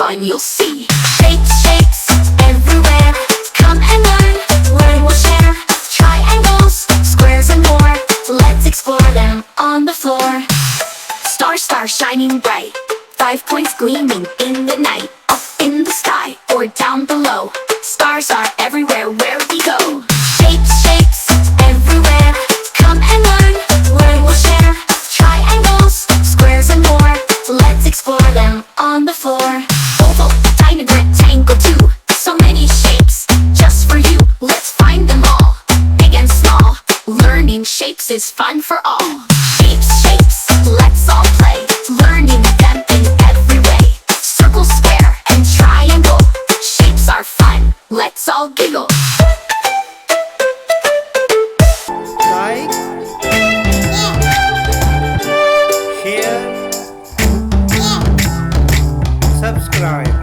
fun you'll see. Shapes, shapes, everywhere. Come and learn, we'll share. Triangles, squares and more. Let's explore them on the floor. Stars, stars shining bright. 5 points gleaming in the night. Up in the sky or down below. Stars are everywhere where we go. Shapes, shapes, everywhere. Come and learn, we'll share. Triangles, squares and more. Let's explore them on the floor. Oval, diamond, rectangle too. So many shapes, just for you. Let's find them all, big and small. Learning shapes is fun for all. Shapes, shapes, let's all play. Learning them in every way. Circle, square, and triangle. Shapes are fun, let's all giggle. Like, share, subscribe.